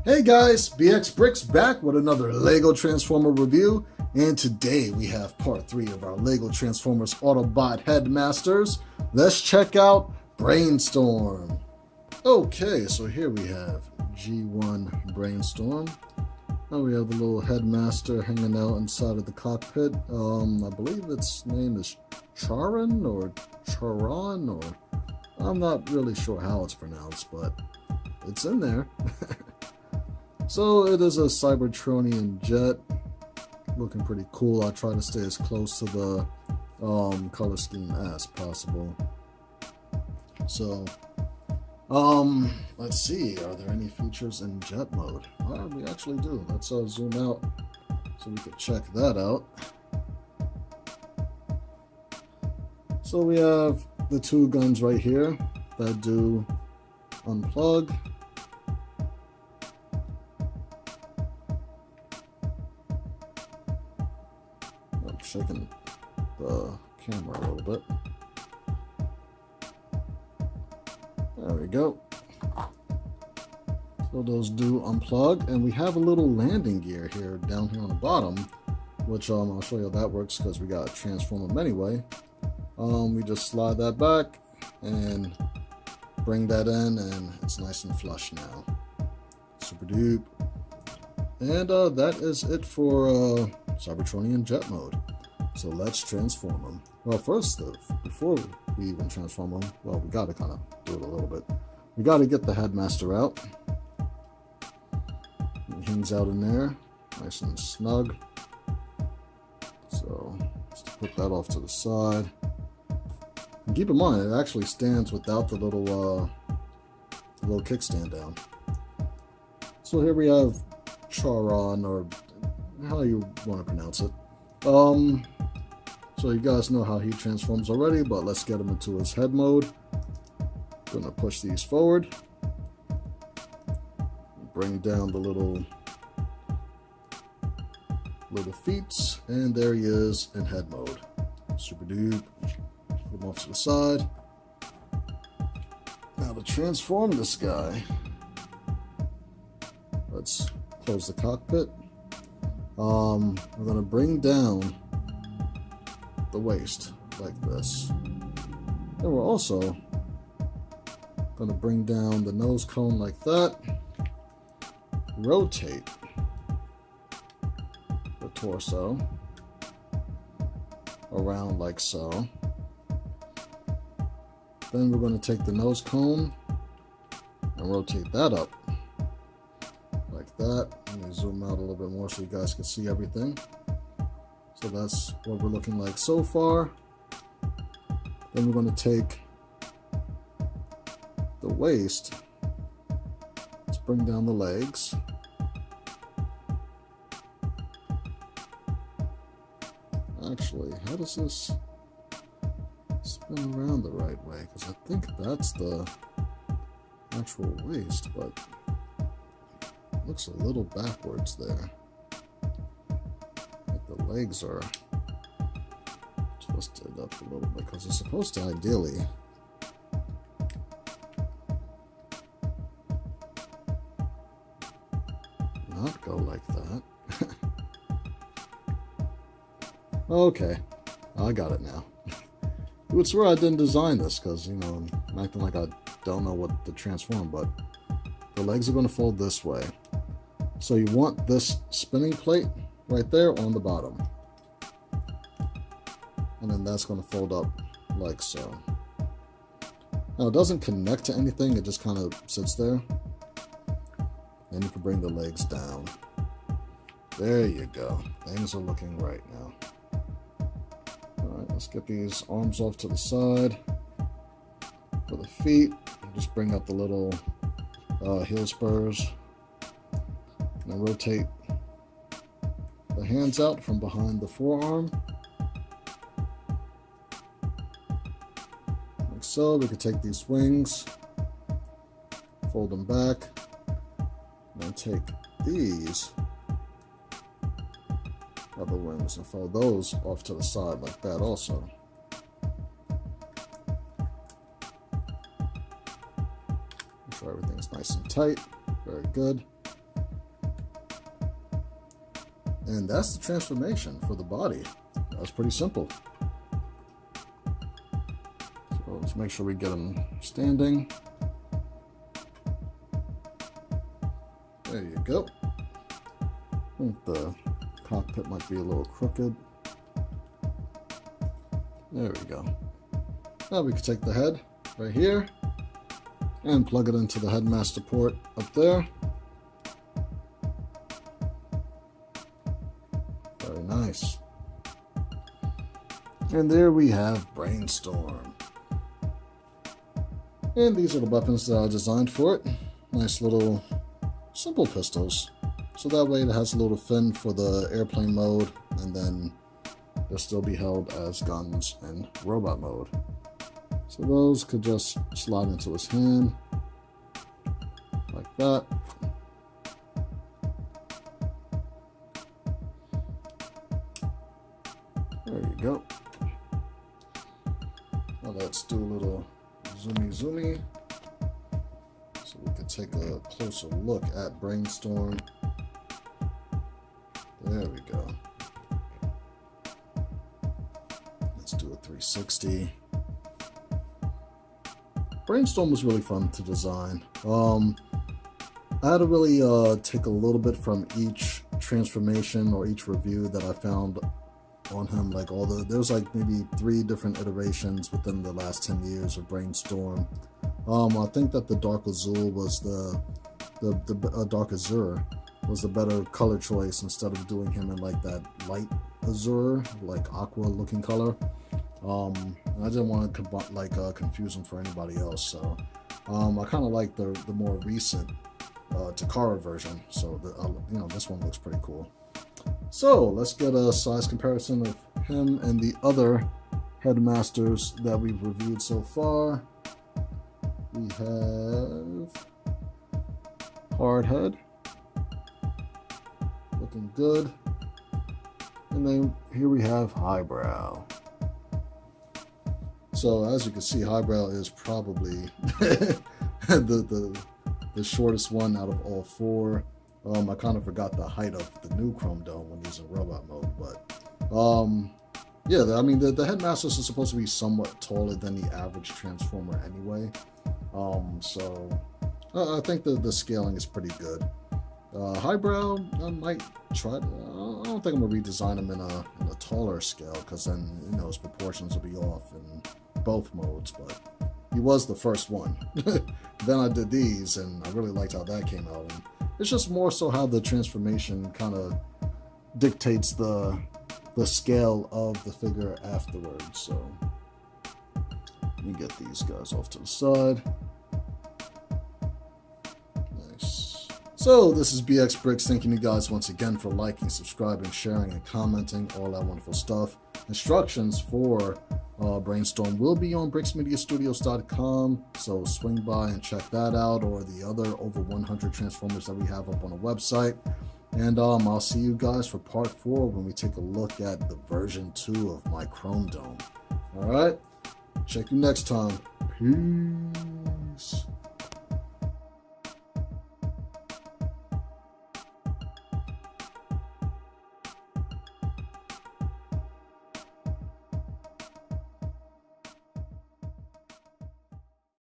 Hey guys, BX Brix back with another LEGO Transformer review, and today we have part 3 of our LEGO Transformers Autobot Headmasters. Let's check out Brainstorm. Okay, so here we have G1 Brainstorm. Now we have the little Headmaster hanging out inside of the cockpit. I believe its name is Charon or Charon, or I'm not really sure how it's pronounced, but it's in there. So it is a Cybertronian jet, looking pretty cool. I try to stay as close to the color scheme as possible. So, let's see, are there any features in jet mode? We actually do. Let's zoom out so we can check that out. So we have the two guns right here that do unplug. I'm shaking the camera a little bit. There we go. So those do unplug, and we have a little landing gear here down here on the bottom, which I'll show you how that works because we got to transform them anyway. We just slide that back and bring that in, and it's nice and flush now. Super dupe. And that is it for Cybertronian jet mode. So let's transform them. Well, first, before we even transform them, well, we got to kind of do it a little bit. We got to get the Headmaster out. He hangs out in there, nice and snug. So let's put that off to the side. And keep in mind, it actually stands without the little kickstand down. So here we have Charon, or how you want to pronounce it. So you guys know how he transforms already, but let's get him into his head mode. Gonna push these forward. Bring down the little feet, and there he is in head mode. Super dupe. Put him off to the side. Now to transform this guy, let's close the cockpit. We're going to bring down the waist like this. And we're also going to bring down the nose cone like that. Rotate the torso around like so. Then we're going to take the nose cone and rotate that up like that. Let me zoom out a little bit more so you guys can see everything. So that's what we're looking like so far. Then we're going to take the waist. Let's bring down the legs. Actually, how does this spin around the right way? Because I think that's the actual waist, but it looks a little backwards there. Like the legs are twisted up a little bit, because it's supposed to ideally not go like that. Okay, I got it now. You would swear I didn't design this, because, you know, I'm acting like I don't know what to transform, but the legs are going to fold this way. So you want this spinning plate right there on the bottom. And then that's going to fold up like so. Now it doesn't connect to anything, it just kind of sits there. Then you can bring the legs down. There you go. Things are looking right now. Alright, let's get these arms off to the side. For the feet, just bring up the little heel spurs. And then rotate the hands out from behind the forearm. Like so. We can take these wings, fold them back, and then take these other wings and fold those off to the side like that also. Make sure everything's nice and tight. Very good. And that's the transformation for the body. That's pretty simple. So let's make sure we get him standing. There you go. I think the cockpit might be a little crooked. There we go. Now we can take the head right here and plug it into the Headmaster port up there. Very nice. And there we have Brainstorm. And these are the weapons that I designed for it. Nice little simple pistols. So that way it has a little fin for the airplane mode, and then they'll still be held as guns in robot mode. So those could just slide into his hand like that. There you go. Now let's do a little zoomy. So we can take a closer look at Brainstorm. There we go. Let's do a 360. Brainstorm was really fun to design. I had to really take a little bit from each transformation or each review that I found on him. Like there's like maybe 3 different iterations within the last 10 years of Brainstorm. I think that the Dark Azul was the Dark Azure was the better color choice instead of doing him in like that light azure, like aqua looking color. I didn't want to confuse him for anybody else, so I kind of like the more recent Takara version. So this one looks pretty cool. So let's get a size comparison of him and the other Headmasters that we've reviewed so far. We have Hardhead, looking good, and then here we have Highbrow. So as you can see, Highbrow is probably the shortest one out of all 4. I kind of forgot the height of the new Chrome Dome when he's in robot mode, but yeah, I mean the Headmasters are supposed to be somewhat taller than the average Transformer anyway. So I think the scaling is pretty good. Highbrow, I might try. I don't think I'm gonna redesign him in a taller scale, because then his proportions will be off in both modes. But he was the first one. Then I did these, and I really liked how that came out. And it's just more so how the transformation kind of dictates the scale of the figure afterwards. So let me get these guys off to the side. Nice. So this is BX Brix, thanking you guys once again for liking, subscribing, sharing, and commenting, all that wonderful stuff. Instructions for Brainstorm will be on brixmediastudios.com, so swing by and check that out, or the other over 100 Transformers that we have up on the website. And I'll see you guys for part 4 when we take a look at the version 2 of my Chrome Dome. Alright, check you next time. Peace.